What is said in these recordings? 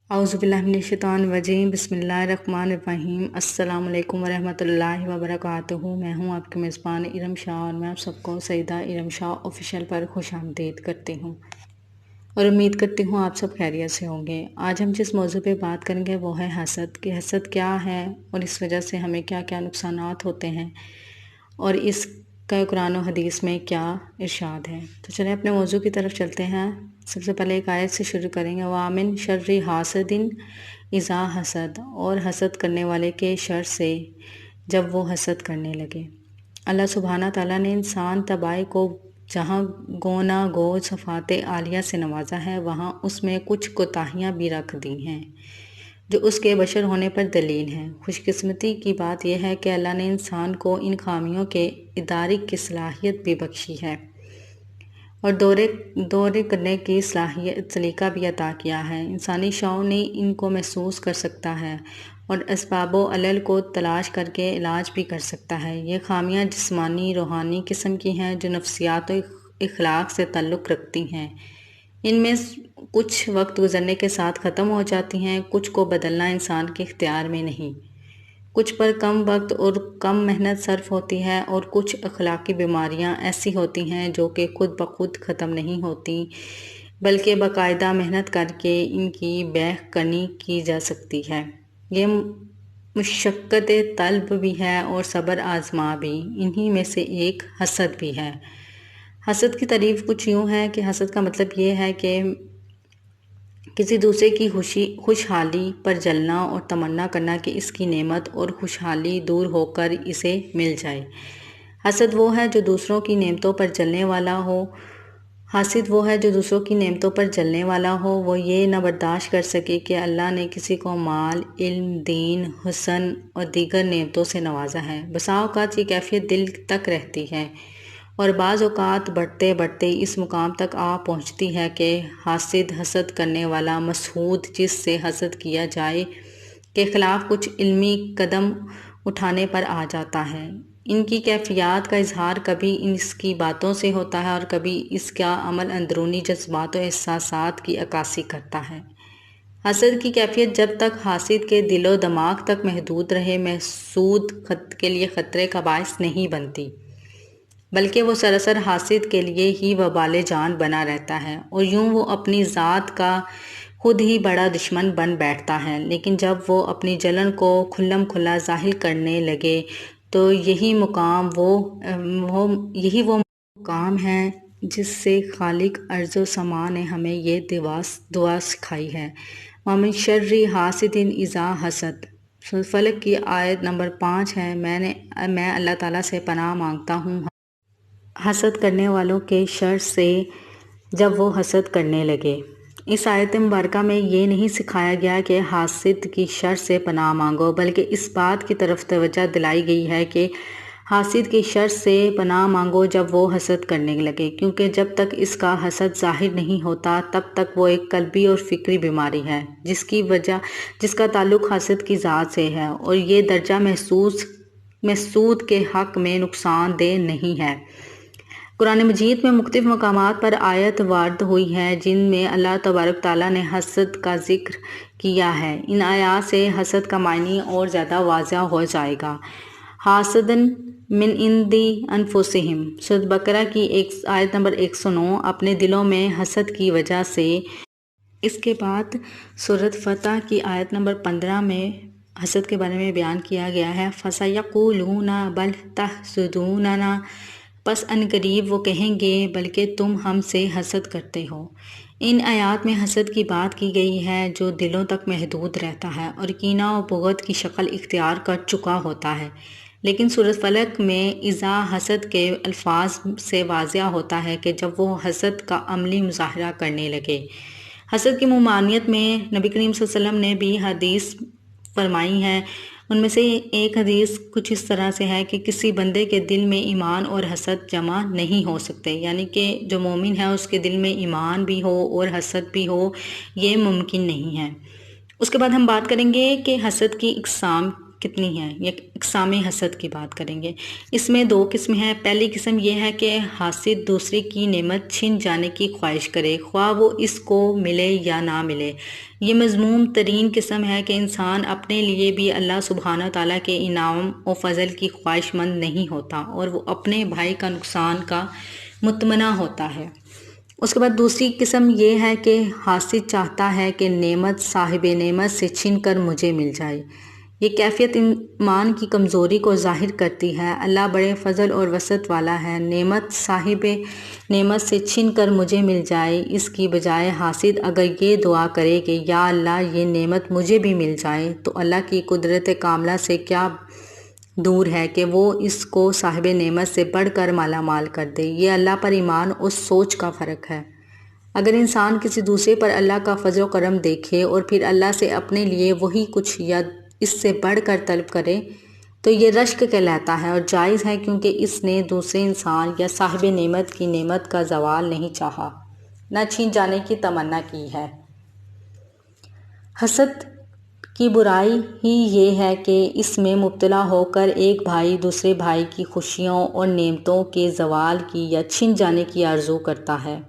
اعوذ باللہ من الشیطان الرجیم، بسم اللہ الرحمن الرحیم۔ السلام علیکم ورحمۃ اللہ وبرکاتہ۔ میں ہوں آپ کے میزبان ارم شاہ اور میں آپ سب کو سیدہ ارم شاہ آفیشیل پر خوش آمدید کرتی ہوں اور امید کرتی ہوں آپ سب خیریت سے ہوں گے۔ آج ہم جس موضوع پہ بات کریں گے وہ ہے حسد، کہ حسد کیا ہے اور اس وجہ سے ہمیں کیا کیا نقصانات ہوتے ہیں اور اس کا قرآن و حدیث میں کیا ارشاد ہے۔ تو چلیں اپنے موضوع کی طرف چلتے ہیں۔ سب سے پہلے ایک آیت سے شروع کریں گے، وَمِن شَرِّ حَاسِدٍ اِذَا حَسَد، اور حسد کرنے والے کے شر سے جب وہ حسد کرنے لگے۔ اللہ سبحانہ تعالیٰ نے انسان طبع کو جہاں گونا گو صفات عالیہ سے نوازا ہے، وہاں اس میں کچھ کوتاہیاں بھی رکھ دی ہیں جو اس کے بشر ہونے پر دلیل ہیں۔ خوش قسمتی کی بات یہ ہے کہ اللہ نے انسان کو ان خامیوں کے ادارک کی صلاحیت بھی بخشی ہے اور دورے کرنے کی سلیقہ بھی عطا کیا ہے۔ انسانی شعور نے ان کو محسوس کر سکتا ہے اور اسباب و علل کو تلاش کر کے علاج بھی کر سکتا ہے۔ یہ خامیاں جسمانی روحانی قسم کی ہیں جو نفسیات و اخلاق سے تعلق رکھتی ہیں۔ ان میں کچھ وقت گزرنے کے ساتھ ختم ہو جاتی ہیں، کچھ کو بدلنا انسان کے اختیار میں نہیں، کچھ پر کم وقت اور کم محنت صرف ہوتی ہے، اور کچھ اخلاقی بیماریاں ایسی ہوتی ہیں جو کہ خود بخود ختم نہیں ہوتی بلکہ باقاعدہ محنت کر کے ان کی بیخ کنی کی جا سکتی ہے۔ یہ مشقت طلب بھی ہے اور صبر آزما بھی۔ انہی میں سے ایک حسد بھی ہے۔ حسد کی تعریف کچھ یوں ہے کہ حسد کا مطلب یہ ہے کہ کسی دوسرے کی خوشحالی پر جلنا اور تمنا کرنا کہ اس کی نعمت اور خوشحالی دور ہو کر اسے مل جائے۔ حسد وہ ہے جو دوسروں کی نعمتوں پر جلنے والا ہو۔ وہ یہ نہ برداشت کر سکے کہ اللہ نے کسی کو مال، علم، دین، حسن اور دیگر نعمتوں سے نوازا ہے۔ بسا اوقات یہ کیفیت دل تک رہتی ہے اور بعض اوقات بڑھتے بڑھتے اس مقام تک آ پہنچتی ہے کہ حسد کرنے والا مسحود جس سے حسد کیا جائے کے خلاف کچھ علمی قدم اٹھانے پر آ جاتا ہے۔ ان کی کیفیات کا اظہار کبھی اس کی باتوں سے ہوتا ہے اور کبھی اس کا عمل اندرونی جذبات و احساسات کی عکاسی کرتا ہے۔ حسد کی کیفیت جب تک حاسد کے دل و دماغ تک محدود رہے، محسود کے لیے خطرے کا باعث نہیں بنتی، بلکہ وہ سراسر حاسد کے لیے ہی وبال جان بنا رہتا ہے اور یوں وہ اپنی ذات کا خود ہی بڑا دشمن بن بیٹھتا ہے۔ لیکن جب وہ اپنی جلن کو کھلم کھلا ظاہر کرنے لگے تو یہی وہ مقام ہے جس سے خالق ارض و سما نے ہمیں یہ دعا سکھائی ہے، وَمِن شَرِّ حَاسِدٍ اِذَا حَسَد۔ فلق کی آیت نمبر 5 ہے، میں اللہ تعالیٰ سے پناہ مانگتا ہوں حسد کرنے والوں کے شر سے جب وہ حسد کرنے لگے۔ اس آیت مبارکہ میں یہ نہیں سکھایا گیا کہ حاسد کی شر سے پناہ مانگو، بلکہ اس بات کی طرف توجہ دلائی گئی ہے کہ حاسد کی شر سے پناہ مانگو جب وہ حسد کرنے لگے، کیونکہ جب تک اس کا حسد ظاہر نہیں ہوتا تب تک وہ ایک قلبی اور فکری بیماری ہے جس کا تعلق حسد کی ذات سے ہے، اور یہ درجہ محسود کے حق میں نقصان دہ نہیں ہے۔ قرآن مجید میں مختلف مقامات پر آیت وارد ہوئی ہیں جن میں اللہ تبارک تعالیٰ نے حسد کا ذکر کیا ہے۔ ان آیات سے حسد کا معنی اور زیادہ واضح ہو جائے گا۔ حاسدًا من عند انفسہم، سورۃ بقرہ کی آیت نمبر 109، اپنے دلوں میں حسد کی وجہ سے۔ اس کے بعد سورۃ فتح کی آیت نمبر 15 میں حسد کے بارے میں بیان کیا گیا ہے، فَسَيَقُولُونَ بَلْ تَحْسُدُونَنَا، پس عنقریب وہ کہیں گے بلکہ تم ہم سے حسد کرتے ہو۔ ان آیات میں حسد کی بات کی گئی ہے جو دلوں تک محدود رہتا ہے اور کینہ و بغض کی شکل اختیار کر چکا ہوتا ہے، لیکن سورۃ فلق میں اذا حسد کے الفاظ سے واضح ہوتا ہے کہ جب وہ حسد کا عملی مظاہرہ کرنے لگے۔ حسد کی ممانعت میں نبی کریم صلی اللہ علیہ وسلم نے بھی حدیث فرمائی ہے۔ ان میں سے ایک حدیث کچھ اس طرح سے ہے کہ کسی بندے کے دل میں ایمان اور حسد جمع نہیں ہو سکتے، یعنی کہ جو مومن ہے اس کے دل میں ایمان بھی ہو اور حسد بھی ہو، یہ ممکن نہیں ہے۔ اس کے بعد ہم بات کریں گے کہ حسد کی اقسام کتنی ہیں، یہ اقسام حسد کی بات کریں گے۔ اس میں 2 قسم ہیں۔ پہلی قسم یہ ہے کہ حاسد دوسرے کی نعمت چھن جانے کی خواہش کرے، خواہ وہ اس کو ملے یا نہ ملے۔ یہ مذموم ترین قسم ہے کہ انسان اپنے لیے بھی اللہ سبحانہ تعالیٰ کے انعام و فضل کی خواہش مند نہیں ہوتا اور وہ اپنے بھائی کا نقصان کا متمنا ہوتا ہے۔ اس کے بعد دوسری قسم یہ ہے کہ حاسد چاہتا ہے کہ نعمت صاحب نعمت سے چھن کر مجھے مل جائے۔ یہ کیفیت ایمان کی کمزوری کو ظاہر کرتی ہے۔ اللہ بڑے فضل اور وسعت والا ہے، نعمت صاحب نعمت سے چھن کر مجھے مل جائے، اس کی بجائے حاسد اگر یہ دعا کرے کہ یا اللہ یہ نعمت مجھے بھی مل جائے، تو اللہ کی قدرت کاملہ سے کیا دور ہے کہ وہ اس کو صاحب نعمت سے بڑھ کر مالا مال کر دے۔ یہ اللہ پر ایمان اور سوچ کا فرق ہے۔ اگر انسان کسی دوسرے پر اللہ کا فضل و کرم دیکھے اور پھر اللہ سے اپنے لیے وہی کچھ یا اس سے بڑھ کر طلب کرے تو یہ رشک کہلاتا ہے اور جائز ہے، کیونکہ اس نے دوسرے انسان یا صاحب نعمت کی نعمت کا زوال نہیں چاہا، نہ چھین جانے کی تمنا کی ہے۔ حسد کی برائی ہی یہ ہے کہ اس میں مبتلا ہو کر ایک بھائی دوسرے بھائی کی خوشیوں اور نعمتوں کے زوال کی یا چھن جانے کی آرزو کرتا ہے۔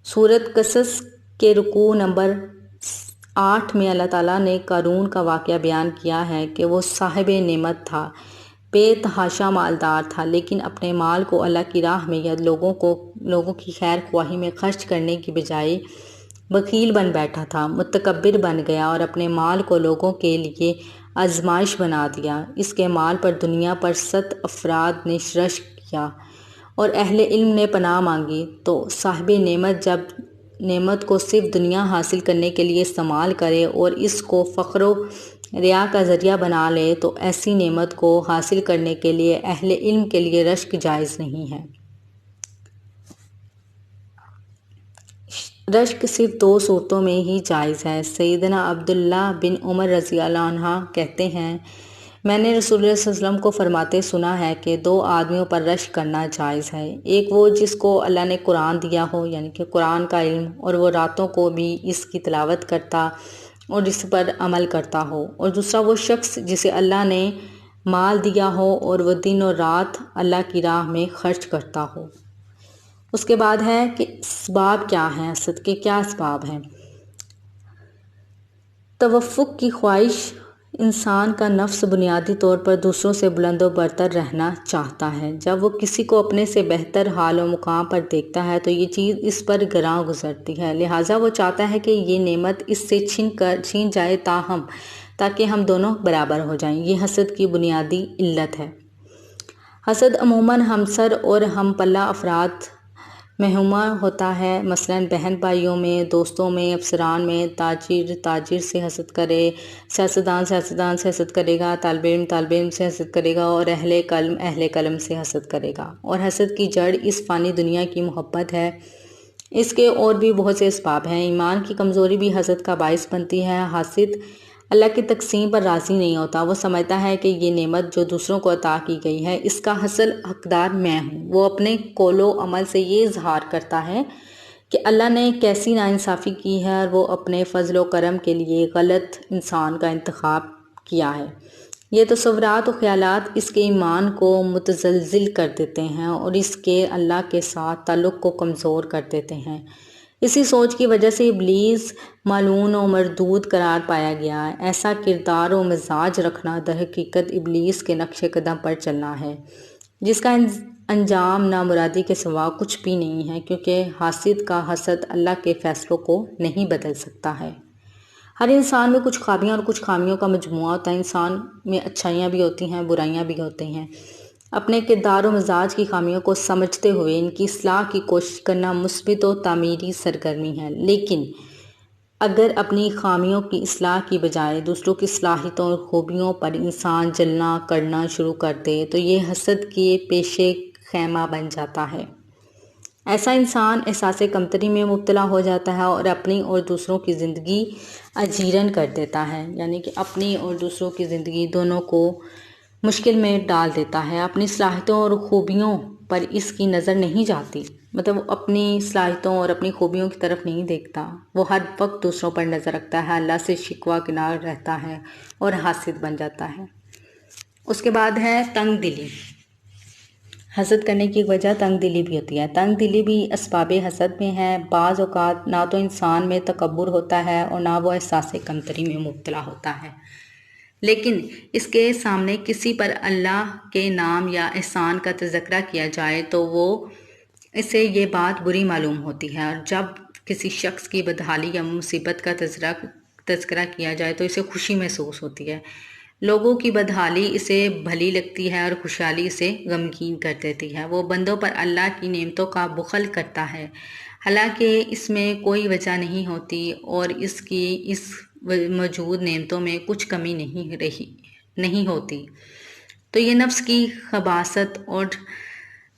سورۃ قصص کے رکوع نمبر 8 میں اللہ تعالیٰ نے قارون کا واقعہ بیان کیا ہے کہ وہ صاحب نعمت تھا، بے تحاشا مالدار تھا، لیکن اپنے مال کو اللہ کی راہ میں یا لوگوں کی خیر خواہی میں خرچ کرنے کی بجائے بخیل بن بیٹھا تھا، متکبر بن گیا اور اپنے مال کو لوگوں کے لیے آزمائش بنا دیا۔ اس کے مال پر دنیا پر 7 افراد نے رشک کیا اور اہل علم نے پناہ مانگی، تو صاحب نعمت جب نعمت کو صرف دنیا حاصل کرنے کے لیے استعمال کرے اور اس کو فخر و ریا کا ذریعہ بنا لے تو ایسی نعمت کو حاصل کرنے کے لیے اہل علم کے لیے رشک جائز نہیں ہے۔ رشک صرف 2 صورتوں میں ہی جائز ہے۔ سیدنا عبداللہ بن عمر رضی اللہ عنہ کہتے ہیں، میں نے رسول اللہ صلی اللہ علیہ وسلم کو فرماتے سنا ہے کہ 2 آدمیوں پر رشک کرنا جائز ہے، ایک وہ جس کو اللہ نے قرآن دیا ہو، یعنی کہ قرآن کا علم، اور وہ راتوں کو بھی اس کی تلاوت کرتا اور اس پر عمل کرتا ہو، اور دوسرا وہ شخص جسے اللہ نے مال دیا ہو اور وہ دن اور رات اللہ کی راہ میں خرچ کرتا ہو۔ اس کے بعد ہے کہ اسباب کیا ہیں، حسد کے کیا اسباب ہیں۔ توفق کی خواہش، انسان کا نفس بنیادی طور پر دوسروں سے بلند و برتر رہنا چاہتا ہے۔ جب وہ کسی کو اپنے سے بہتر حال و مقام پر دیکھتا ہے تو یہ چیز اس پر گراں گزرتی ہے، لہٰذا وہ چاہتا ہے کہ یہ نعمت اس سے چھین جائے تاکہ ہم دونوں برابر ہو جائیں۔ یہ حسد کی بنیادی علت ہے۔ حسد عموماً ہمسر اور ہم پلہ افراد میں ہوتا ہے، مثلاً بہن بھائیوں میں، دوستوں میں، افسران میں۔ تاجر سے حسد کرے، سیاستدان سے حسد کرے گا، طالب علم سے حسد کرے گا اور اہل قلم سے حسد کرے گا۔ اور حسد کی جڑ اس فانی دنیا کی محبت ہے۔ اس کے اور بھی بہت سے اسباب ہیں۔ ایمان کی کمزوری بھی حسد کا باعث بنتی ہے۔ حاسد اللہ کی تقسیم پر راضی نہیں ہوتا، وہ سمجھتا ہے کہ یہ نعمت جو دوسروں کو عطا کی گئی ہے اس کا اصل حقدار میں ہوں۔ وہ اپنے قول و عمل سے یہ اظہار کرتا ہے کہ اللہ نے کیسی ناانصافی کی ہے اور وہ اپنے فضل و کرم کے لیے غلط انسان کا انتخاب کیا ہے۔ یہ تصورات و خیالات اس کے ایمان کو متزلزل کر دیتے ہیں اور اس کے اللہ کے ساتھ تعلق کو کمزور کر دیتے ہیں۔ اسی سوچ کی وجہ سے ابلیس ملعون و مردود قرار پایا گیا ہے۔ ایسا کردار و مزاج رکھنا در حقیقت ابلیس کے نقش قدم پر چلنا ہے، جس کا انجام نامرادی کے سوا کچھ بھی نہیں ہے، کیونکہ حاسد کا حسد اللہ کے فیصلوں کو نہیں بدل سکتا ہے۔ ہر انسان میں کچھ خوابیاں اور کچھ خامیوں کا مجموعہ ہوتا ہے۔ انسان میں اچھائیاں بھی ہوتی ہیں، برائیاں بھی ہوتی ہیں۔ اپنے کردار و مزاج کی خامیوں کو سمجھتے ہوئے ان کی اصلاح کی کوشش کرنا مثبت و تعمیری سرگرمی ہے، لیکن اگر اپنی خامیوں کی اصلاح کی بجائے دوسروں کی صلاحیتوں اور خوبیوں پر انسان جلنا کرنا شروع کر دے تو یہ حسد کے پیشے خیمہ بن جاتا ہے۔ ایسا انسان احساس کمتری میں مبتلا ہو جاتا ہے اور اپنی اور دوسروں کی زندگی اجیرن کر دیتا ہے، یعنی کہ اپنی اور دوسروں کی زندگی دونوں کو مشکل میں ڈال دیتا ہے۔ اپنی صلاحیتوں اور خوبیوں پر اس کی نظر نہیں جاتی، مطلب وہ اپنی صلاحیتوں اور اپنی خوبیوں کی طرف نہیں دیکھتا، وہ ہر وقت دوسروں پر نظر رکھتا ہے، اللہ سے شکوہ کنار رہتا ہے اور حاسد بن جاتا ہے۔ اس کے بعد ہے تنگ دلی۔ حسد کرنے کی ایک وجہ تنگ دلی بھی ہوتی ہے۔ تنگ دلی بھی اسباب حسد میں ہے۔ بعض اوقات نہ تو انسان میں تکبر ہوتا ہے اور نہ وہ احساس کمتری میں مبتلا ہوتا ہے، لیکن اس کے سامنے کسی پر اللہ کے نام یا احسان کا تذکرہ کیا جائے تو اسے یہ بات بری معلوم ہوتی ہے، اور جب کسی شخص کی بدحالی یا مصیبت کا تذکرہ کیا جائے تو اسے خوشی محسوس ہوتی ہے۔ لوگوں کی بدحالی اسے بھلی لگتی ہے اور خوشحالی اسے غمگین کر دیتی ہے۔ وہ بندوں پر اللہ کی نعمتوں کا بخل کرتا ہے، حالانکہ اس میں کوئی وجہ نہیں ہوتی اور اس موجود نعمتوں میں کچھ کمی نہیں ہوتی۔ تو یہ نفس کی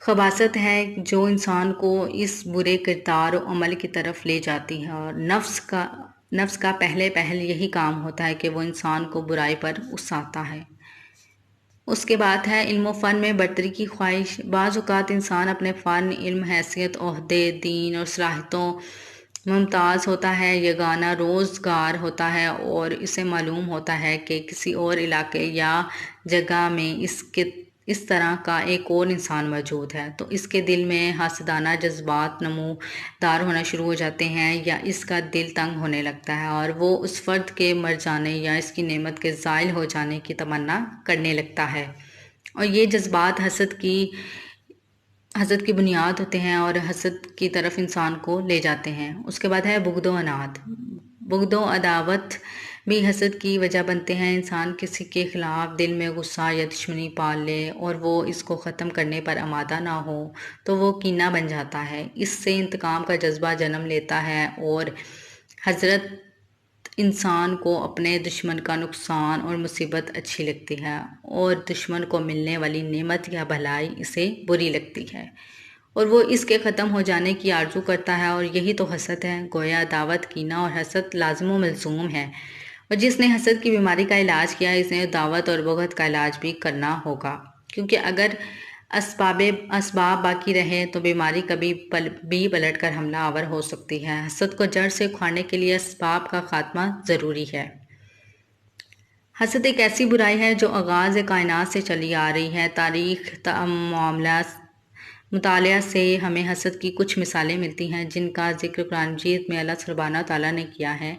خباثت ہے جو انسان کو اس برے کردار و عمل کی طرف لے جاتی ہے، اور نفس کا پہل یہی کام ہوتا ہے کہ وہ انسان کو برائی پر اکساتا ہے۔ اس کے بعد ہے علم و فن میں برتری کی خواہش۔ بعض اوقات انسان اپنے فن، علم، حیثیت، عہدے، دین اور صلاحیتوں ممتاز ہوتا ہے، یگانہ روزگار ہوتا ہے، اور اسے معلوم ہوتا ہے کہ کسی اور علاقے یا جگہ میں اس طرح کا ایک اور انسان موجود ہے، تو اس کے دل میں حاسدانہ جذبات نمودار ہونا شروع ہو جاتے ہیں، یا اس کا دل تنگ ہونے لگتا ہے اور وہ اس فرد کے مر جانے یا اس کی نعمت کے زائل ہو جانے کی تمنا کرنے لگتا ہے، اور یہ جذبات حسد کی بنیاد ہوتے ہیں اور حسد کی طرف انسان کو لے جاتے ہیں۔ اس کے بعد ہے بغض و عناد۔ بغض و عداوت بھی حسد کی وجہ بنتے ہیں۔ انسان کسی کے خلاف دل میں غصہ یا دشمنی پال لے اور وہ اس کو ختم کرنے پر آمادہ نہ ہو تو وہ کینہ بن جاتا ہے۔ اس سے انتقام کا جذبہ جنم لیتا ہے اور حضرت انسان کو اپنے دشمن کا نقصان اور مصیبت اچھی لگتی ہے، اور دشمن کو ملنے والی نعمت یا بھلائی اسے بری لگتی ہے، اور وہ اس کے ختم ہو جانے کی آرزو کرتا ہے، اور یہی تو حسد ہے۔ گویا عداوت، کینہ اور حسد لازم و ملزوم ہے، اور جس نے حسد کی بیماری کا علاج کیا اس نے عداوت اور بغض کا علاج بھی کرنا ہوگا، کیونکہ اگر اسباب باقی رہے تو بیماری کبھی بھی پلٹ کر حملہ آور ہو سکتی ہے۔ حسد کو جڑ سے اکھاڑنے کے لیے اسباب کا خاتمہ ضروری ہے۔ حسد ایک ایسی برائی ہے جو آغاز کائنات سے چلی آ رہی ہے۔ تاریخ مطالعہ سے ہمیں حسد کی کچھ مثالیں ملتی ہیں جن کا ذکر قرآن مجید میں اللہ سبحانہ تعالیٰ نے کیا ہے۔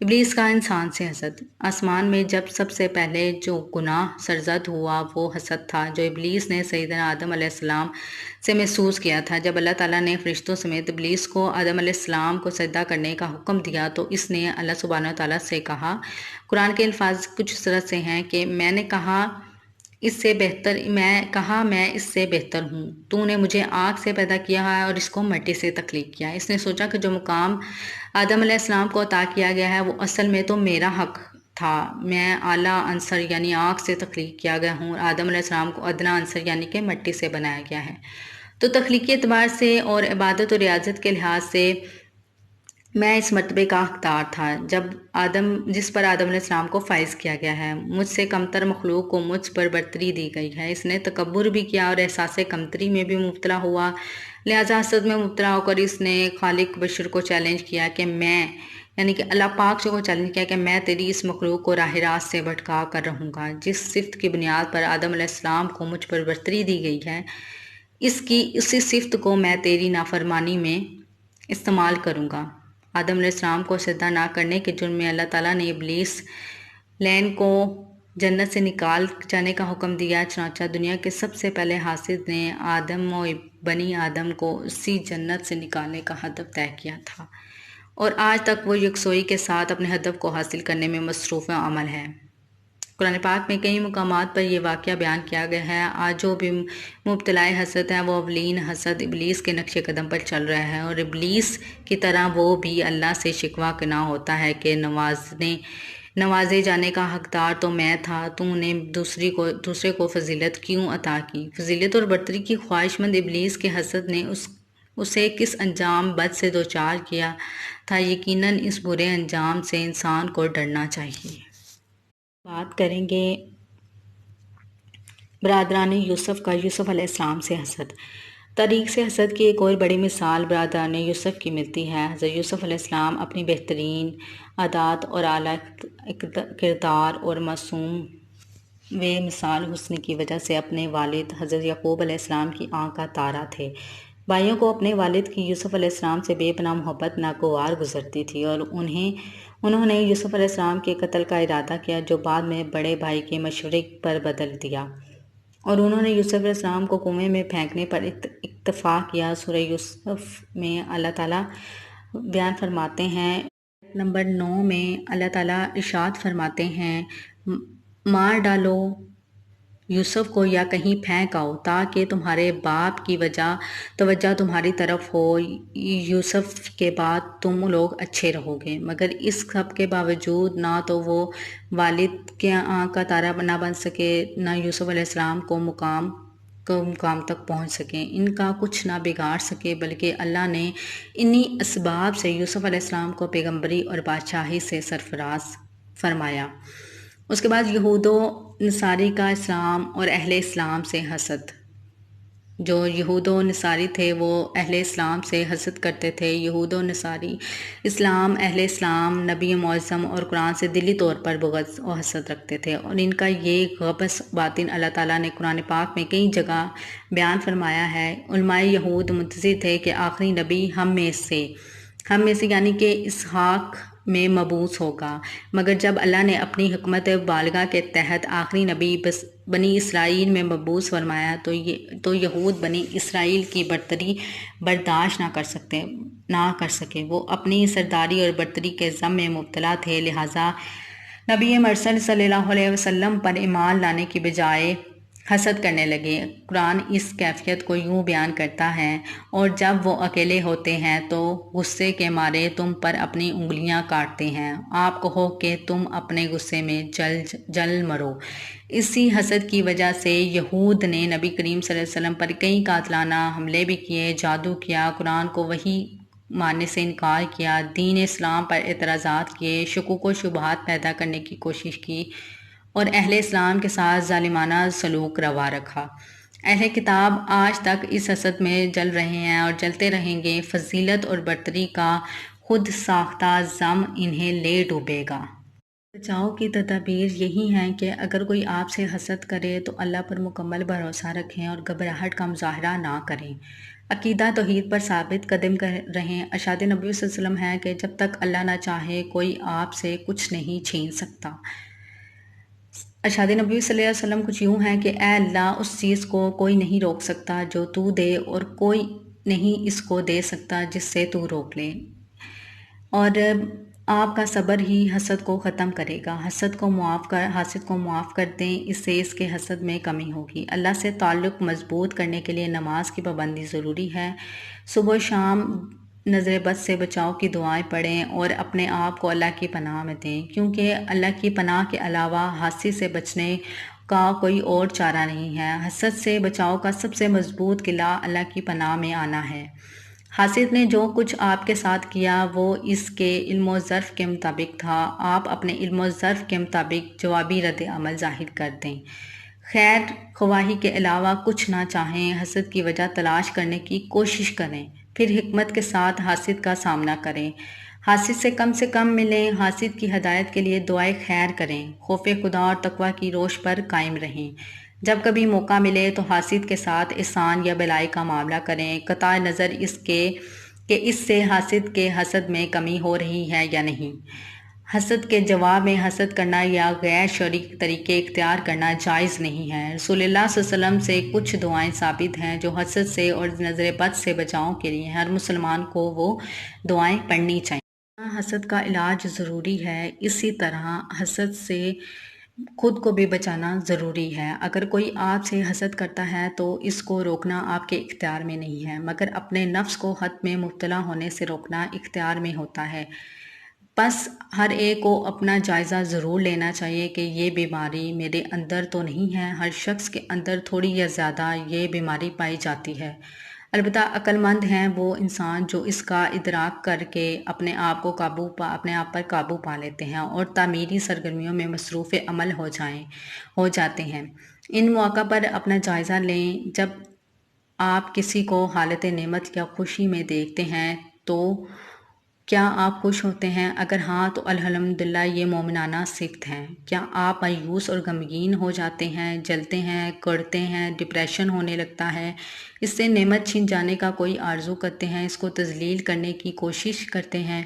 ابلیس کا انسان سے حسد۔ آسمان میں جب سب سے پہلے جو گناہ سرزد ہوا وہ حسد تھا، جو ابلیس نے سیدنا آدم علیہ السلام سے محسوس کیا تھا۔ جب اللہ تعالیٰ نے فرشتوں سمیت ابلیس کو آدم علیہ السلام کو سجدہ کرنے کا حکم دیا تو اس نے اللہ سبحانہ تعالیٰ سے کہا، قرآن کے الفاظ کچھ اس طرح سے ہیں کہ میں کہا میں اس سے بہتر ہوں، تو نے مجھے آگ سے پیدا کیا ہے اور اس کو مٹی سے تخلیق کیا ہے۔ اس نے سوچا کہ جو مقام آدم علیہ السلام کو عطا کیا گیا ہے وہ اصل میں تو میرا حق تھا، میں اعلیٰ عنصر یعنی آگ سے تخلیق کیا گیا ہوں، آدم علیہ السلام کو ادنیٰ عنصر یعنی کہ مٹی سے بنایا گیا ہے، تو تخلیقی اعتبار سے اور عبادت و ریاضت کے لحاظ سے میں اس مرتبے کا حقدار تھا جس پر آدم علیہ السلام کو فائز کیا گیا ہے۔ مجھ سے کمتر مخلوق کو مجھ پر برتری دی گئی ہے۔ اس نے تکبر بھی کیا اور احساس کمتری میں بھی مبتلا ہوا، لہٰذا حسد میں مبتلا ہو کر اس نے خالق بشر کو چیلنج کیا کہ اللہ پاک کو چیلنج کیا کہ میں تیری اس مخلوق کو راہ راست سے بھٹکا کر رہوں گا۔ جس صفت کی بنیاد پر آدم علیہ السلام کو مجھ پر برتری دی گئی ہے، اسی صفت کو میں تیری نافرمانی میں استعمال کروں گا۔ آدم علیہ السلام کو سجدہ نہ کرنے کے جرم میں اللہ تعالیٰ نے ابلیس لعین کو جنت سے نکال جانے کا حکم دیا، چنانچہ دنیا کے سب سے پہلے حاسد نے آدم و بنی آدم کو اسی جنت سے نکالنے کا ہدف طے کیا تھا، اور آج تک وہ یکسوئی کے ساتھ اپنے ہدف کو حاصل کرنے میں مصروف عمل ہے۔ قرآن پاک میں کئی مقامات پر یہ واقعہ بیان کیا گیا ہے۔ آج جو بھی مبتلا حسد ہے وہ اولین حسد ابلیس کے نقش قدم پر چل رہا ہے، اور ابلیس کی طرح وہ بھی اللہ سے شکوہ کنا ہوتا ہے کہ نوازے جانے کا حقدار تو میں تھا، تو نے دوسرے کو فضیلت کیوں عطا کی۔ فضیلت اور برتری کی خواہش مند ابلیس کے حسد نے اسے کس انجام بد سے دوچار کیا تھا۔ یقیناً اس برے انجام سے انسان کو ڈرنا چاہیے۔ بات کریں گے برادران یوسف کا، یوسف علیہ السلام سے حسد۔ تاریخ سے حسد کی ایک اور بڑی مثال برادران یوسف کی ملتی ہے۔ حضرت یوسف علیہ السلام اپنی بہترین عادات اور اعلیٰ کردار اور معصوم وہ مثال حسن کی وجہ سے اپنے والد حضرت یعقوب علیہ السلام کی آنکھ کا تارا تھے۔ بھائیوں کو اپنے والد کی یوسف علیہ السلام سے بے پناہ محبت ناگوار گزرتی تھی اور انہوں نے یوسف علیہ السلام کے قتل کا ارادہ کیا، جو بعد میں بڑے بھائی کے مشورے پر بدل دیا، اور انہوں نے یوسف علیہ السلام کو کنویں میں پھینکنے پر اکتفا کیا۔ سورہ یوسف میں اللہ تعالیٰ بیان فرماتے ہیں، نمبر 9 میں اللہ تعالیٰ ارشاد فرماتے ہیں، مار ڈالو یوسف کو یا کہیں پھینک آؤ تاکہ تمہارے باپ کی توجہ تمہاری طرف ہو، یوسف کے بعد تم لوگ اچھے رہو گے۔ مگر اس سب کے باوجود نہ تو وہ والد کے آنکھ کا تارا نہ بن سکے، نہ یوسف علیہ السلام کو مقام تک پہنچ سکیں، ان کا کچھ نہ بگاڑ سکے، بلکہ اللہ نے انہی اسباب سے یوسف علیہ السلام کو پیغمبری اور بادشاہی سے سرفراز فرمایا۔ اس کے بعد یہود و نصاری کا اسلام اور اہل اسلام سے حسد۔ جو یہود و نصاری تھے وہ اہل اسلام سے حسد کرتے تھے۔ یہود و نصاری اہل اسلام، نبی معظم اور قرآن سے دلی طور پر بغض و حسد رکھتے تھے، اور ان کا یہ غبص باطن اللہ تعالیٰ نے قرآن پاک میں کئی جگہ بیان فرمایا ہے۔ علماء یہود منتظر تھے کہ آخری نبی ہم میں سے یعنی کہ اسحاق میں مبعوث ہوگا، مگر جب اللہ نے اپنی حکمت بالغہ کے تحت آخری نبی بنی اسرائیل میں مبعوث فرمایا تو یہود بنی اسرائیل کی برتری برداشت نہ کر سکے۔ وہ اپنی سرداری اور برتری کے غم میں مبتلا تھے، لہٰذا نبی مرسل صلی اللہ علیہ وسلم پر ایمان لانے کی بجائے حسد کرنے لگے۔ قرآن اس کیفیت کو یوں بیان کرتا ہے، اور جب وہ اکیلے ہوتے ہیں تو غصے کے مارے تم پر اپنی انگلیاں کاٹتے ہیں، آپ کہو کہ تم اپنے غصے میں جل مرو۔ اسی حسد کی وجہ سے یہود نے نبی کریم صلی اللہ علیہ وسلم پر کئی قاتلانہ حملے بھی کیے، جادو کیا، قرآن کو وحی ماننے سے انکار کیا، دین اسلام پر اعتراضات کیے، شکوک و شبہات پیدا کرنے کی کوشش کی، اور اہل اسلام کے ساتھ ظالمانہ سلوک روا رکھا۔ اہل کتاب آج تک اس حسد میں جل رہے ہیں اور جلتے رہیں گے۔ فضیلت اور برتری کا خود ساختہ غم انہیں لے ڈوبے گا۔ بچاؤ کی تدابیر یہی ہیں کہ اگر کوئی آپ سے حسد کرے تو اللہ پر مکمل بھروسہ رکھیں اور گھبراہٹ کا مظاہرہ نہ کریں۔ عقیدہ توحید پر ثابت قدم رہیں۔ ارشاد نبی صلی اللہ علیہ وسلم ہے کہ جب تک اللہ نہ چاہے کوئی آپ سے کچھ نہیں چھین سکتا۔ ارشاد نبی صلی اللہ علیہ وسلم کچھ یوں ہے کہ اے اللہ، اس چیز کو کوئی نہیں روک سکتا جو تو دے، اور کوئی نہیں اس کو دے سکتا جس سے تو روک لے، اور آپ کا صبر ہی حسد کو ختم کرے گا۔ حاسد کو معاف کر دیں، اس سے اس کے حسد میں کمی ہوگی۔ اللہ سے تعلق مضبوط کرنے کے لیے نماز کی پابندی ضروری ہے۔ صبح و شام نظر بد سے بچاؤ کی دعائیں پڑھیں اور اپنے آپ کو اللہ کی پناہ میں دیں، کیونکہ اللہ کی پناہ کے علاوہ حاسد سے بچنے کا کوئی اور چارہ نہیں ہے۔ حسد سے بچاؤ کا سب سے مضبوط قلعہ اللہ کی پناہ میں آنا ہے۔ حاسد نے جو کچھ آپ کے ساتھ کیا وہ اس کے علم و ظرف کے مطابق تھا، آپ اپنے علم و ظرف کے مطابق جوابی رد عمل ظاہر کر دیں۔ خیر خواہی کے علاوہ کچھ نہ چاہیں، حسد کی وجہ تلاش کرنے کی کوشش کریں، پھر حکمت کے ساتھ حاسد کا سامنا کریں، حاسد سے کم ملیں، حاسد کی ہدایت کے لیے دعائے خیر کریں، خوف خدا اور تقوی کی روش پر قائم رہیں۔ جب کبھی موقع ملے تو حاسد کے ساتھ احسان یا بلائی کا معاملہ کریں، قطع نظر اس کے کہ اس سے حاسد کے حسد میں کمی ہو رہی ہے یا نہیں۔ حسد کے جواب میں حسد کرنا یا غیر شرعی طریقے اختیار کرنا جائز نہیں ہے۔ رسول اللہ صلی اللہ علیہ وسلم سے کچھ دعائیں ثابت ہیں جو حسد سے اور نظر بد سے بچاؤ کے لیے ہر مسلمان کو وہ دعائیں پڑھنی چاہیے۔ حسد کا علاج ضروری ہے، اسی طرح حسد سے خود کو بھی بچانا ضروری ہے۔ اگر کوئی آپ سے حسد کرتا ہے تو اس کو روکنا آپ کے اختیار میں نہیں ہے، مگر اپنے نفس کو حد میں مبتلا ہونے سے روکنا اختیار میں ہوتا ہے۔ بس ہر ایک کو اپنا جائزہ ضرور لینا چاہیے کہ یہ بیماری میرے اندر تو نہیں ہے۔ ہر شخص کے اندر تھوڑی یا زیادہ یہ بیماری پائی جاتی ہے، البتہ عقل مند ہیں وہ انسان جو اس کا ادراک کر کے اپنے آپ پر قابو پا لیتے ہیں اور تعمیری سرگرمیوں میں مصروف عمل ہو جاتے ہیں۔ ان مواقع پر اپنا جائزہ لیں۔ جب آپ کسی کو حالت نعمت یا خوشی میں دیکھتے ہیں تو کیا آپ خوش ہوتے ہیں؟ اگر ہاں تو الحمدللہ، یہ مومنانہ صفت ہیں۔ کیا آپ مایوس اور غمگین ہو جاتے ہیں، جلتے ہیں، کڑتے ہیں، ڈپریشن ہونے لگتا ہے، اس سے نعمت چھن جانے کا کوئی آرزو کرتے ہیں، اس کو تذلیل کرنے کی کوشش کرتے ہیں؟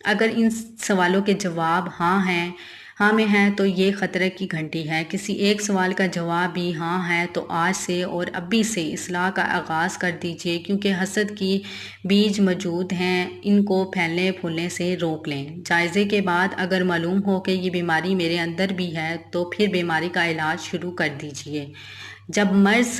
اگر ان سوالوں کے جواب ہاں میں ہیں تو یہ خطرے کی گھنٹی ہے۔ کسی ایک سوال کا جواب بھی ہاں ہے تو آج سے اور ابھی سے اصلاح کا آغاز کر دیجئے، کیونکہ حسد کی بیج موجود ہیں، ان کو پھیلنے پھولنے سے روک لیں۔ جائزے کے بعد اگر معلوم ہو کہ یہ بیماری میرے اندر بھی ہے تو پھر بیماری کا علاج شروع کر دیجئے۔ جب مرض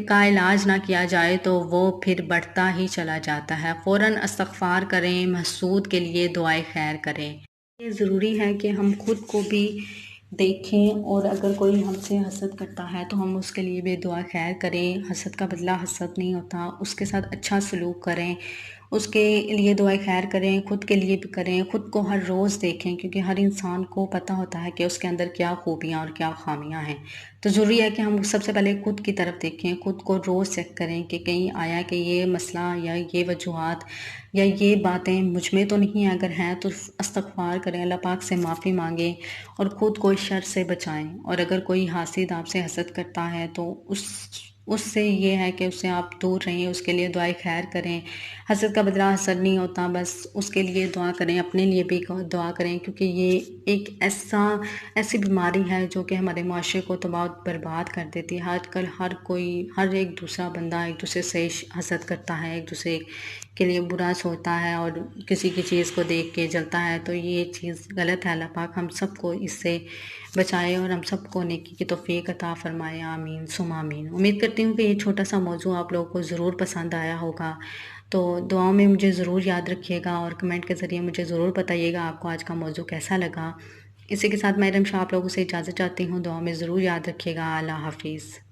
کا علاج نہ کیا جائے تو وہ پھر بڑھتا ہی چلا جاتا ہے۔ فوراً استغفار کریں، محسود کے لیے دعائے خیر کریں۔ یہ ضروری ہے کہ ہم خود کو بھی دیکھیں، اور اگر کوئی ہم سے حسد کرتا ہے تو ہم اس کے لیے بھی دعا خیر کریں۔ حسد کا بدلہ حسد نہیں ہوتا، اس کے ساتھ اچھا سلوک کریں، اس کے لیے دعا خیر کریں، خود کے لیے بھی کریں، خود کو ہر روز دیکھیں، کیونکہ ہر انسان کو پتہ ہوتا ہے کہ اس کے اندر کیا خوبیاں اور کیا خامیاں ہیں۔ تو ضروری ہے کہ ہم سب سے پہلے خود کی طرف دیکھیں، خود کو روز چیک کریں کہ کہیں آیا کہ یہ مسئلہ یا یہ وجوہات یا یہ باتیں مجھ میں تو نہیں ہیں، اگر ہیں تو استغفار کریں، اللہ پاک سے معافی مانگیں اور خود کو شر سے بچائیں۔ اور اگر کوئی حاسد آپ سے حسد کرتا ہے تو اس سے یہ ہے کہ اس سے آپ دور رہیں، اس کے لیے دعائے خیر کریں۔ حسد کا بدلہ حسد نہیں ہوتا، بس اس کے لیے دعا کریں، اپنے لیے بھی دعا کریں، کیونکہ یہ ایک ایسی بیماری ہے جو کہ ہمارے معاشرے کو تباہ و برباد کر دیتی ہے۔ آج کل ہر ایک دوسرا بندہ ایک دوسرے سے حسد کرتا ہے، ایک دوسرے کے لیے برا سوچتا ہے اور کسی کی چیز کو دیکھ کے جلتا ہے، تو یہ چیز غلط ہے۔ اللہ پاک ہم سب کو اس سے بچائے اور ہم سب کو نیکی کی توفیق عطا فرمائے، آمین ثم آمین۔ امید کرتی ہوں کہ یہ چھوٹا سا موضوع آپ لوگوں کو ضرور پسند آیا ہوگا، تو دعاؤں میں مجھے ضرور یاد رکھیے گا اور کمنٹ کے ذریعے مجھے ضرور بتائیے گا آپ کو آج کا موضوع کیسا لگا۔ اسی کے ساتھ میں ارم شاہ آپ لوگوں سے اجازت چاہتی ہوں، دعاؤں میں ضرور یاد رکھیے گا۔ اللہ حافظ۔